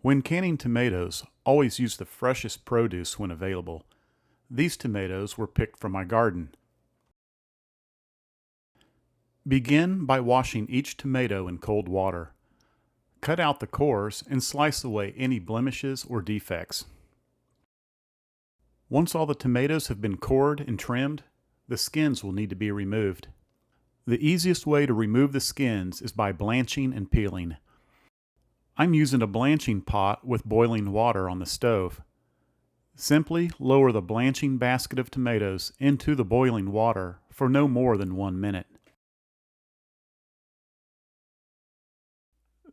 When canning tomatoes, always use the freshest produce when available. These tomatoes were picked from my garden. Begin by washing each tomato in cold water. Cut out the cores and slice away any blemishes or defects. Once all the tomatoes have been cored and trimmed, the skins will need to be removed. The easiest way to remove the skins is by blanching and peeling. I'm using a blanching pot with boiling water on the stove. Simply lower the blanching basket of tomatoes into the boiling water for no more than 1 minute.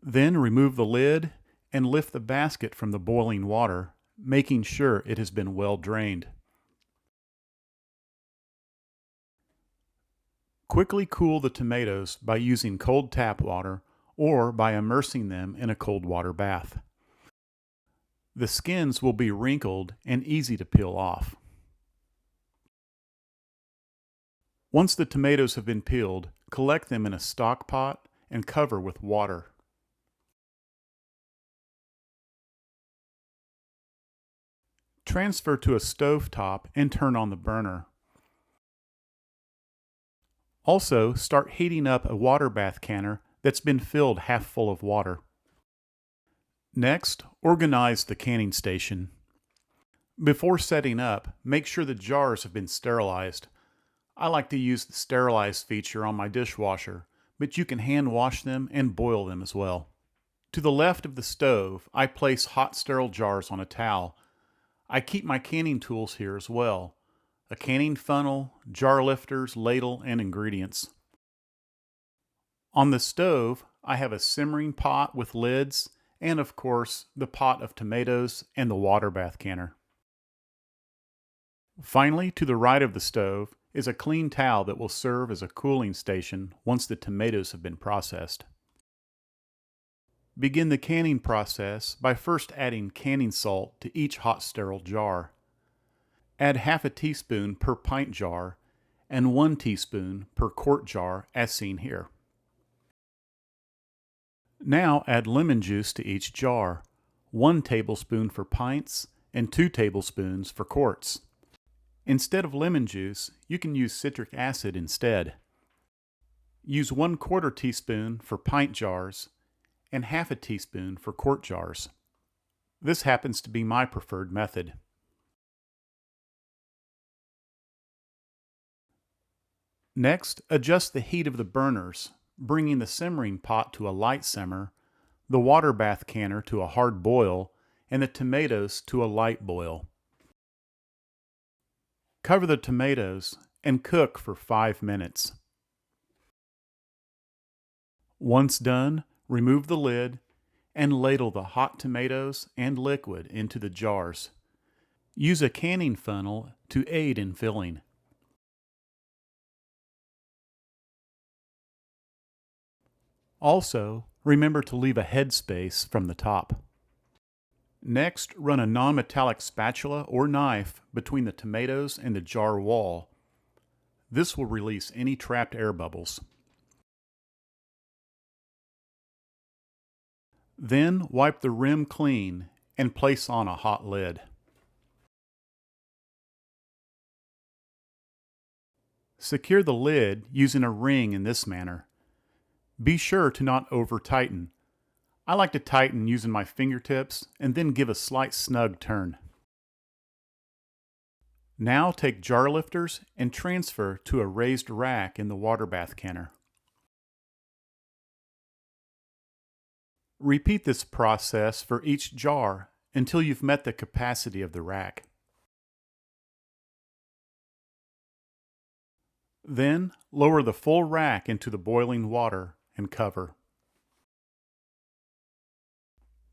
Then remove the lid and lift the basket from the boiling water, making sure it has been well drained. Quickly cool the tomatoes by using cold tap water or by immersing them in a cold water bath. The skins will be wrinkled and easy to peel off. Once the tomatoes have been peeled, collect them in a stock pot and cover with water. Transfer to a stove top and turn on the burner. Also, start heating up a water bath canner that's been filled half full of water. Next, organize the canning station. Before setting up, make sure the jars have been sterilized. I like to use the sterilize feature on my dishwasher, but you can hand wash them and boil them as well. To the left of the stove, I place hot sterile jars on a towel. I keep my canning tools here as well: a canning funnel, jar lifters, ladle, and ingredients. On the stove, I have a simmering pot with lids, and of course, the pot of tomatoes and the water bath canner. Finally, to the right of the stove is a clean towel that will serve as a cooling station once the tomatoes have been processed. Begin the canning process by first adding canning salt to each hot sterile jar. Add half a teaspoon per pint jar and 1 teaspoon per quart jar as seen here. Now add lemon juice to each jar, 1 tablespoon for pints and 2 tablespoons for quarts. Instead of lemon juice, you can use citric acid instead. Use 1/4 teaspoon for pint jars and half a teaspoon for quart jars. This happens to be my preferred method. Next, adjust the heat of the burners, bringing the simmering pot to a light simmer, the water bath canner to a hard boil, and the tomatoes to a light boil. Cover the tomatoes and cook for 5 minutes. Once done, remove the lid and ladle the hot tomatoes and liquid into the jars. Use a canning funnel to aid in filling. Also, remember to leave a headspace from the top. Next, run a non-metallic spatula or knife between the tomatoes and the jar wall. This will release any trapped air bubbles. Then wipe the rim clean and place on a hot lid. Secure the lid using a ring in this manner. Be sure to not over-tighten. I like to tighten using my fingertips and then give a slight snug turn. Now take jar lifters and transfer to a raised rack in the water bath canner. Repeat this process for each jar until you've met the capacity of the rack. Then lower the full rack into the boiling water and cover.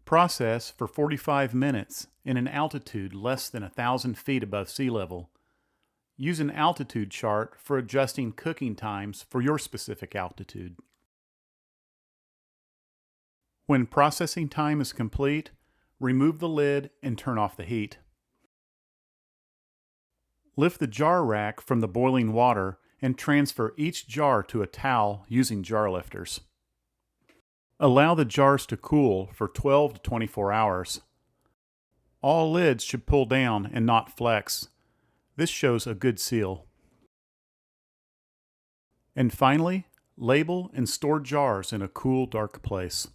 Process for 45 minutes in an altitude less than 1,000 feet above sea level. Use an altitude chart for adjusting cooking times for your specific altitude. When processing time is complete, remove the lid and turn off the heat. Lift the jar rack from the boiling water and transfer each jar to a towel using jar lifters. Allow the jars to cool for 12 to 24 hours. All lids should pull down and not flex. This shows a good seal. And finally, label and store jars in a cool, dark place.